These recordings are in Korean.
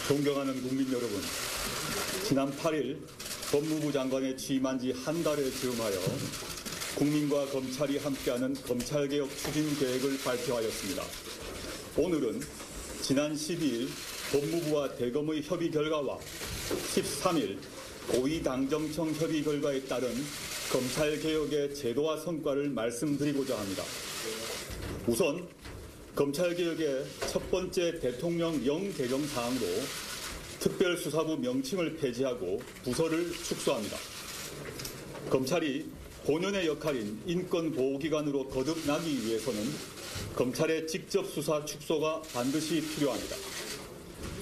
존경하는 국민 여러분, 지난 8일 법무부 장관에 취임한 지 한 달에 즈음하여 국민과 검찰이 함께하는 검찰개혁 추진 계획을 발표하였습니다. 오늘은 지난 12일 법무부와 대검의 협의 결과와 13일 고위당정청 협의 결과에 따른 검찰개혁의 제도와 성과를 말씀드리고자 합니다. 우선 검찰개혁의 첫 번째 대통령령 개정 사항으로 특별수사부 명칭을 폐지하고 부서를 축소합니다. 검찰이 본연의 역할인 인권보호기관으로 거듭나기 위해서는 검찰의 직접 수사 축소가 반드시 필요합니다.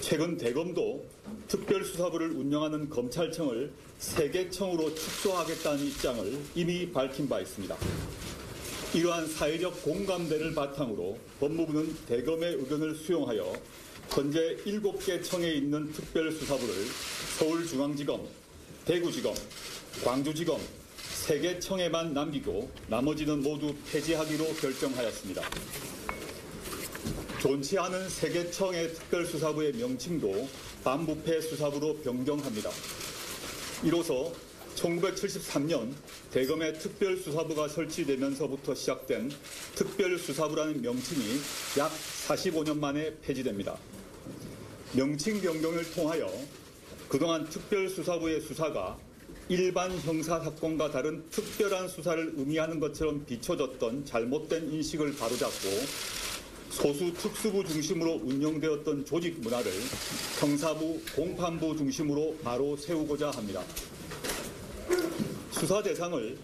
최근 대검도 특별수사부를 운영하는 검찰청을 3개청으로 축소하겠다는 입장을 이미 밝힌 바 있습니다. 이러한 사회적 공감대를 바탕으로 법무부는 대검의 의견을 수용하여 현재 7개 청에 있는 특별수사부를 서울중앙지검, 대구지검, 광주지검 3개 청에만 남기고 나머지는 모두 폐지하기로 결정하였습니다. 존치 않은 3개 청의 특별수사부의 명칭도 반부패 수사부로 변경합니다. 이로써 1973년 대검의 특별수사부가 설치되면서부터 시작된 특별수사부라는 명칭이 약 45년 만에 폐지됩니다. 명칭 변경을 통하여 그동안 특별수사부의 수사가 일반 형사사건과 다른 특별한 수사를 의미하는 것처럼 비춰졌던 잘못된 인식을 바로잡고 소수 특수부 중심으로 운영되었던 조직 문화를 형사부, 공판부 중심으로 바로 세우고자 합니다. 수사 대상을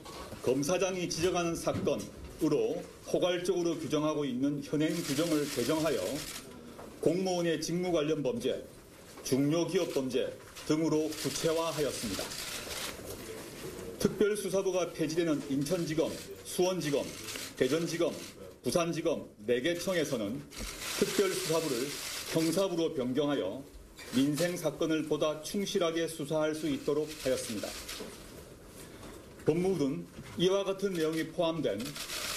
검사장이 지정하는 사건으로 포괄적으로 규정하고 있는 현행 규정을 개정하여 공무원의 직무 관련 범죄, 중요기업 범죄 등으로 구체화하였습니다. 특별수사부가 폐지되는 인천지검, 수원지검, 대전지검, 부산지검 4개 청에서는 특별수사부를 형사부로 변경하여 민생사건을 보다 충실하게 수사할 수 있도록 하였습니다. 법무부는 이와 같은 내용이 포함된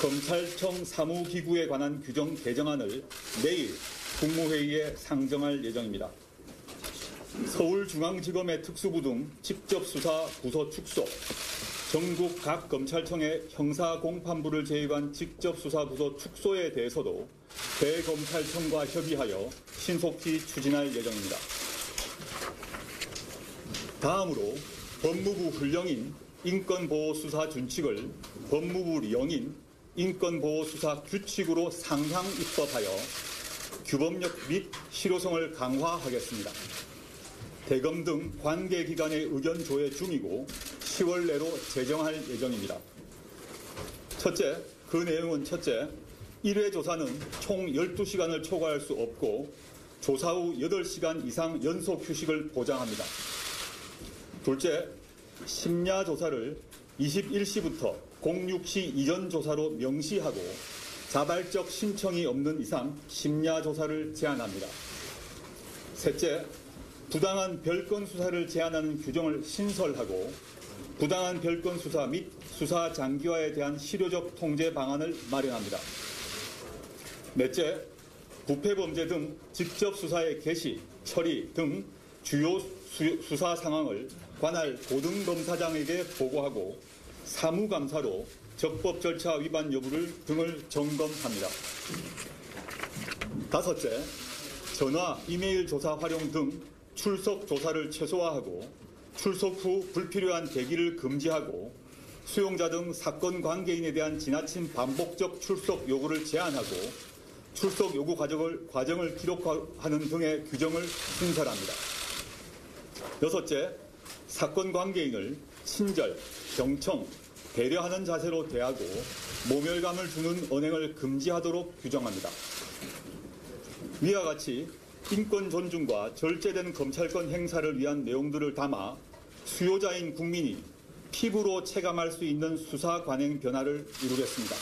검찰청 사무기구에 관한 규정 개정안을 내일 국무회의에 상정할 예정입니다. 서울중앙지검의 특수부 등 직접수사 부서 축소, 전국 각 검찰청의 형사공판부를 제외한 직접수사 부서 축소에 대해서도 대검찰청과 협의하여 신속히 추진할 예정입니다. 다음으로 법무부 훈령인 인권보호수사 준칙을 법무부령인 인권보호수사 규칙으로 상향 입법하여 규범력 및 실효성을 강화하겠습니다. 대검 등 관계기관의 의견 조회 중이고 10월 내로 제정할 예정입니다. 그 내용은 첫째, 1회 조사는 총 12시간을 초과할 수 없고 조사 후 8시간 이상 연속 휴식을 보장합니다. 둘째, 심야 조사를 21시부터 06시 이전 조사로 명시하고 자발적 신청이 없는 이상 심야 조사를 제한합니다. 셋째, 부당한 별건 수사를 제한하는 규정을 신설하고 부당한 별건 수사 및 수사 장기화에 대한 실효적 통제 방안을 마련합니다. 넷째, 부패범죄 등 직접 수사의 개시, 처리 등 주요 수사 상황을 관할 고등검사장에게 보고하고 사무감사로 적법 절차 위반 여부를 등을 점검합니다. 다섯째, 전화, 이메일 조사 활용 등 출석 조사를 최소화하고 출석 후 불필요한 대기를 금지하고 수용자 등 사건 관계인에 대한 지나친 반복적 출석 요구를 제한하고 출석 요구 과정을 기록하는 등의 규정을 신설합니다. 여섯째, 사건 관계인을 친절, 경청, 배려하는 자세로 대하고 모멸감을 주는 언행을 금지하도록 규정합니다. 위와 같이 인권 존중과 절제된 검찰권 행사를 위한 내용들을 담아 수요자인 국민이 피부로 체감할 수 있는 수사 관행 변화를 이루겠습니다.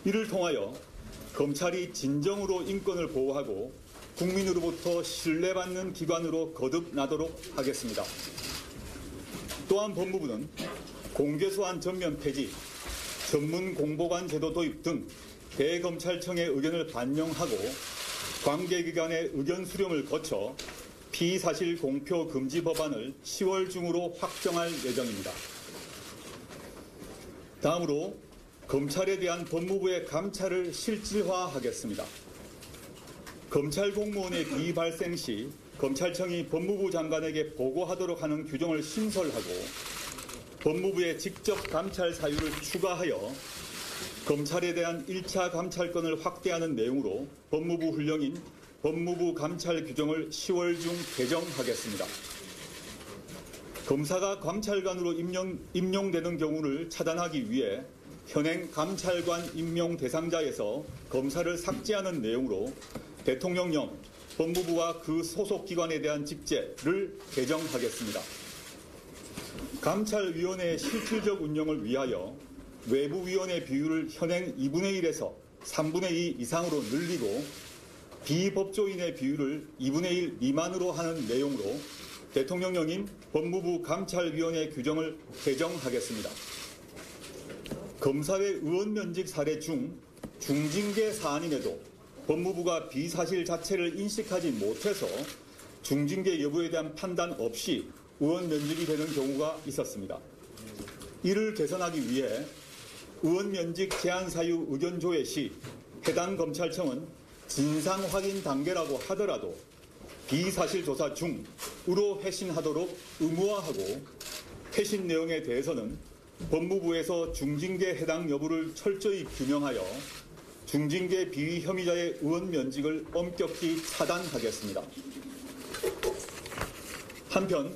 이를 통하여 검찰이 진정으로 인권을 보호하고 국민으로부터 신뢰받는 기관으로 거듭나도록 하겠습니다. 또한 법무부는 공개수한 전면 폐지, 전문 공보관 제도 도입 등 대검찰청의 의견을 반영하고 관계기관의 의견 수렴을 거쳐 피의사실 공표 금지 법안을 10월 중으로 확정할 예정입니다. 다음으로 검찰에 대한 법무부의 감찰을 실질화하겠습니다. 검찰 공무원의 비위 발생 시 검찰청이 법무부 장관에게 보고하도록 하는 규정을 신설하고 법무부의 직접 감찰 사유를 추가하여 검찰에 대한 1차 감찰권을 확대하는 내용으로 법무부 훈령인 법무부 감찰 규정을 10월 중 개정하겠습니다. 검사가 감찰관으로 임용되는 경우를 차단하기 위해 현행 감찰관 임용 대상자에서 검사를 삭제하는 내용으로 대통령령, 법무부와 그 소속 기관에 대한 직제를 개정하겠습니다. 감찰위원회의 실질적 운영을 위하여 외부위원회 비율을 현행 2분의 1에서 3분의 2 이상으로 늘리고 비법조인의 비율을 2분의 1 미만으로 하는 내용으로 대통령령인 법무부 감찰위원회 규정을 개정하겠습니다. 검사회 의원 면직 사례 중 중징계 사안임에도 법무부가 비사실 자체를 인식하지 못해서 중징계 여부에 대한 판단 없이 의원 면직이 되는 경우가 있었습니다. 이를 개선하기 위해 의원 면직 제한 사유 의견 조회 시 해당 검찰청은 진상 확인 단계라고 하더라도 비사실 조사 중으로 회신하도록 의무화하고 회신 내용에 대해서는 법무부에서 중징계 해당 여부를 철저히 규명하여 중징계 비위 혐의자의 의원 면직을 엄격히 차단하겠습니다. 한편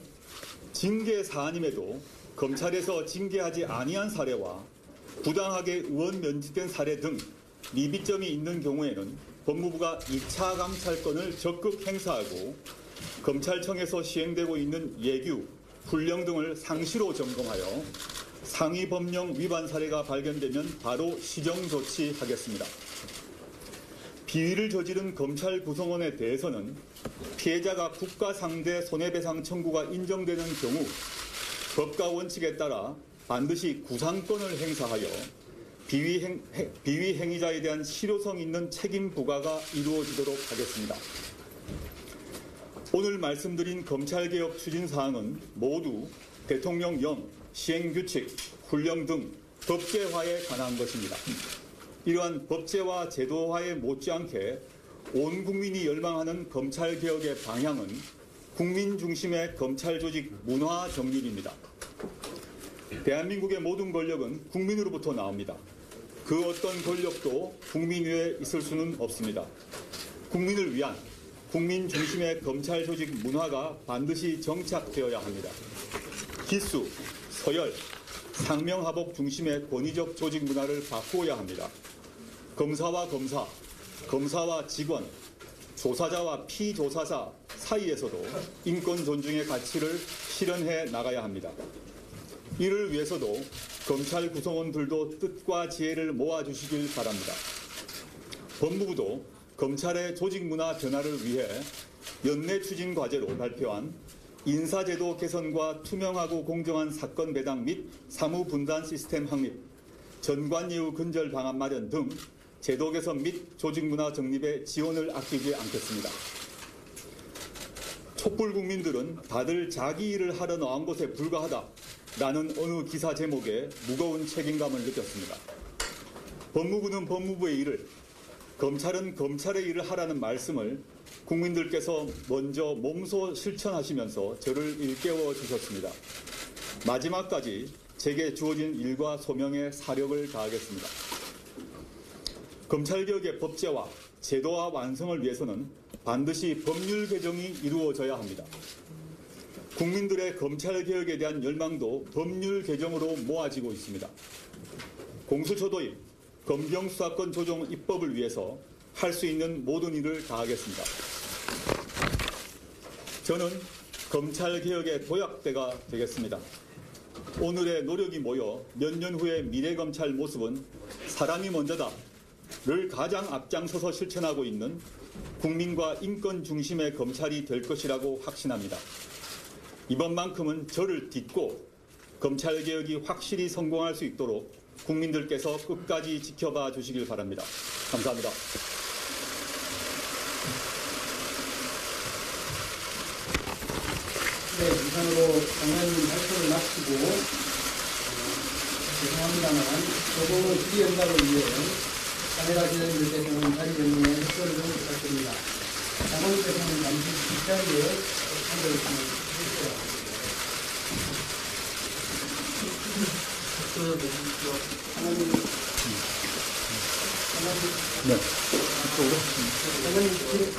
징계 사안임에도 검찰에서 징계하지 아니한 사례와 부당하게 의원 면직된 사례 등 미비점이 있는 경우에는 법무부가 2차 감찰권을 적극 행사하고 검찰청에서 시행되고 있는 예규, 훈령 등을 상시로 점검하여 상위 법령 위반 사례가 발견되면 바로 시정 조치하겠습니다. 비위를 저지른 검찰 구성원에 대해서는 피해자가 국가 상대 손해배상 청구가 인정되는 경우 법과 원칙에 따라 반드시 구상권을 행사하여 비위 행위자에 대한 실효성 있는 책임 부과가 이루어지도록 하겠습니다. 오늘 말씀드린 검찰개혁 추진사항은 모두 대통령령, 시행규칙, 훈령 등 법제화에 관한 것입니다. 이러한 법제화 제도화에 못지않게 온 국민이 열망하는 검찰개혁의 방향은 국민 중심의 검찰조직 문화 정립입니다. 대한민국의 모든 권력은 국민으로부터 나옵니다. 그 어떤 권력도 국민 위에 있을 수는 없습니다. 국민을 위한 국민 중심의 검찰 조직 문화가 반드시 정착되어야 합니다. 기수, 서열, 상명하복 중심의 권위적 조직 문화를 바꾸어야 합니다. 검사와 검사, 검사와 직원, 조사자와 피조사자 사이에서도 인권 존중의 가치를 실현해 나가야 합니다. 이를 위해서도 검찰 구성원들도 뜻과 지혜를 모아주시길 바랍니다. 법무부도 검찰의 조직 문화 변화를 위해 연내 추진 과제로 발표한 인사제도 개선과 투명하고 공정한 사건 배당 및 사무 분단 시스템 확립, 전관예우 근절 방안 마련 등 제도 개선 및 조직 문화 정립에 지원을 아끼지 않겠습니다. 촛불 국민들은 다들 자기 일을 하러 나온 곳에 불과하다 라는 어느 기사 제목에 무거운 책임감을 느꼈습니다. 법무부는 법무부의 일을, 검찰은 검찰의 일을 하라는 말씀을 국민들께서 먼저 몸소 실천하시면서 저를 일깨워 주셨습니다. 마지막까지 제게 주어진 일과 소명에 사력을 다하겠습니다. 검찰개혁의 법제화, 제도화 완성을 위해서는 반드시 법률 개정이 이루어져야 합니다. 국민들의 검찰개혁에 대한 열망도 법률 개정으로 모아지고 있습니다. 공수처 도입, 검경수사권 조정 입법을 위해서 할 수 있는 모든 일을 다하겠습니다. 저는 검찰개혁의 도약대가 되겠습니다. 오늘의 노력이 모여 몇 년 후의 미래검찰 모습은 사람이 먼저다를 가장 앞장서서 실천하고 있는 국민과 인권 중심의 검찰이 될 것이라고 확신합니다. 이번만큼은 저를 딛고 검찰개혁이 확실히 성공할 수 있도록 국민들께서 끝까지 지켜봐 주시길 바랍니다. 감사합니다. 이상으로 장관님 발표를 마치고 죄송합니다만 조동의 질의 응답을 위해 카메라 기자님들께서는 자리 변경에 협조를 좀 부탁드립니다. 장관님께서는 잠시 뒷자리에 참여를 해주세요. 네. 장관님,